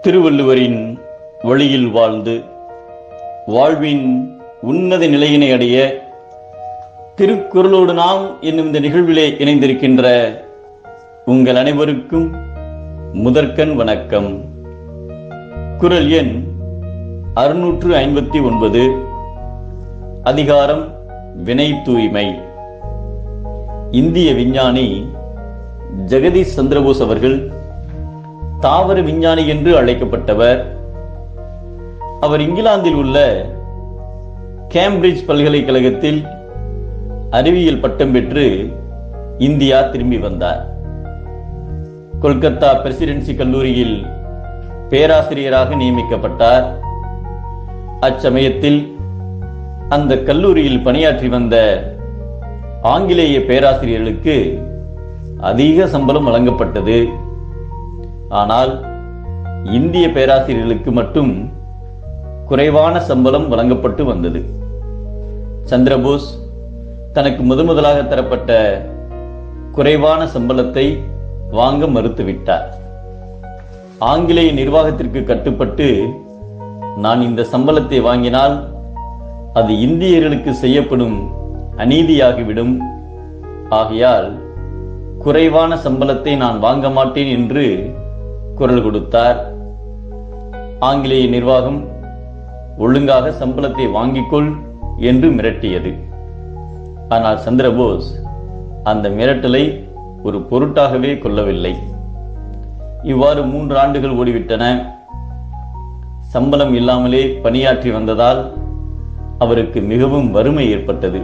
திருவள்ளுவரின் வழியில் வாழ்ந்து வாழ்வின் உன்னத நிலையினை அடைய திருக்குறளோடு நாம் என்னும் இந்த நிகழ்விலே இணைந்திருக்கின்ற உங்கள் அனைவருக்கும் முதற்கண் வணக்கம். குறள் எண் 659. அதிகாரம் வினை தூய்மை. இந்திய விஞ்ஞானி ஜெகதீஷ் சந்திரபோஸ் அவர்கள் தாவர விஞ்ஞானி என்று அழைக்கப்பட்டவர். அவர் இங்கிலாந்தில் உள்ள கேம்பிரிட்ஜ் பல்கலைக்கழகத்தில் அறிவியல் பட்டம் பெற்று இந்தியா திரும்பி வந்தார். கொல்கத்தா பிரசிடென்சி கல்லூரியில் பேராசிரியராக நியமிக்கப்பட்டார். அச்சமயத்தில் அந்த கல்லூரியில் பணியாற்றி வந்த ஆங்கிலேய பேராசிரியர்களுக்கு அதிக சம்பளம் வழங்கப்பட்டது. ஆனால் இந்திய பேராசிரியர்களுக்கு மட்டும் குறைவான சம்பளம் வழங்கப்பட்டு வந்தது. சந்திரபோஸ் தனக்கு முதலாக தரப்பட்ட குறைவான சம்பளத்தை வாங்க மறுத்துவிட்டார். ஆங்கிலேய நிர்வாகத்திற்கு கட்டுப்பட்டு நான் இந்த சம்பளத்தை வாங்கினால் அது இந்தியர்களுக்கு செய்யப்படும் அநீதியாகிவிடும், ஆகையால் குறைவான சம்பளத்தை நான் வாங்க மாட்டேன் என்று குரல் கொடுத்தார். ஆங்கிலேய நிர்வாகம் ஒழுங்காக சம்பளத்தை வாங்கிக்கொள் என்று மிரட்டியது. ஆனால் சந்திரபோஸ் அந்த மிரட்டலை ஒரு பொருட்டாகவே கொள்ளவில்லை. இவ்வாறு 3 ஆண்டுகள் ஓடிவிட்டன. சம்பளம் இல்லாமலே பணியாற்றி வந்ததால் அவருக்கு மிகவும் வறுமை ஏற்பட்டது.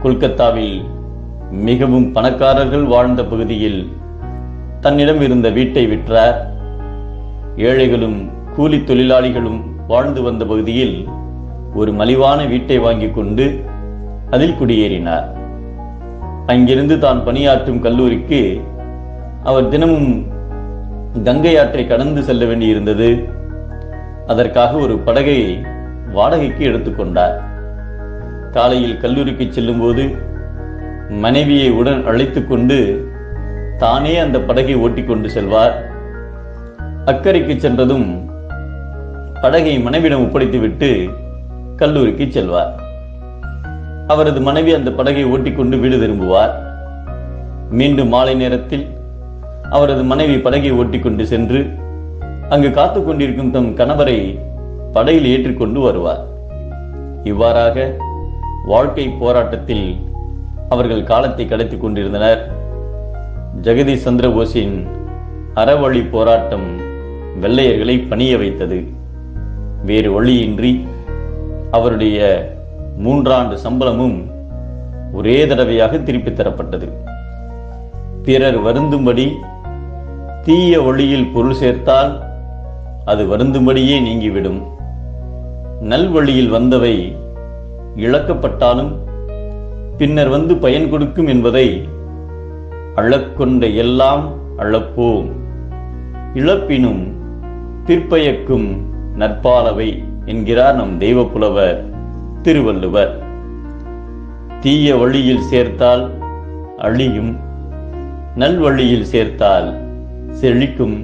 கொல்கத்தாவில் மிகவும் பணக்காரர்கள் வாழ்ந்த பகுதியில் தன்னிடம் இருந்த வீட்டை விற்றார். ஏழைகளும் கூலி தொழிலாளிகளும் வாழ்ந்து வந்த பகுதியில் ஒரு மலிவான வீட்டை வாங்கி கொண்டு அதில் குடியேறினார். அங்கிருந்து தான் பணியாற்றும் கல்லூரிக்கு அவர் தினமும் கங்கை ஆற்றை கடந்து செல்ல வேண்டியிருந்தது. அதற்காக ஒரு படகை வாடகைக்கு எடுத்துக்கொண்டார். காலையில் கல்லூரிக்கு செல்லும் போது மனைவியை உடன் அழைத்துக் கொண்டு தானே அந்த படகை ஓட்டிக்கொண்டு செல்வார். அக்கறைக்கு சென்றதும் படகை மனைவியிடம் ஒப்படைத்துவிட்டு கல்லூரிக்கு செல்வார். அவரது மனைவி அந்த படகை ஓட்டிக்கொண்டு வீடு திரும்புவார். மீண்டும் மாலை நேரத்தில் அவரது மனைவி படகை ஓட்டிக்கொண்டு சென்று அங்கு காத்து கொண்டிருக்கும் தம் கணவரை படகில் ஏற்றிக்கொண்டு வருவார். இவ்வாறாக வாழ்க்கை போராட்டத்தில் அவர்கள் காலத்தை கடத்திக் கொண்டிருந்தனர். ஜெகதீஷ் சந்திரபோஸின் அறவழி போராட்டம் வெள்ளையர்களை பணிய வைத்தது. வேறு வழியின்றி அவருடைய 3 ஆண்டு சம்பளமும் ஒரே தடவையாக திருப்பி தரப்பட்டது. பிறர் வருந்தும்படி தீய வழியில் பொருள் சேர்த்தால் அது வருந்தும்படியே நீங்கிவிடும். நல்வழியில் வந்தவை இழக்கப்பட்டாலும் பின்னர் வந்து பயன் கொடுக்கும் என்பதை அழக்கொண்ட எல்லாம் அழப்போம், இழப்பினும் பிற்பயக்கும் நற்பாலவை என்கிறார் நம் தெய்வ புலவர் திருவள்ளுவர். தீய வழியில் சேர்த்தால் அழியும், நல்வழியில் சேர்த்தால் செழிக்கும்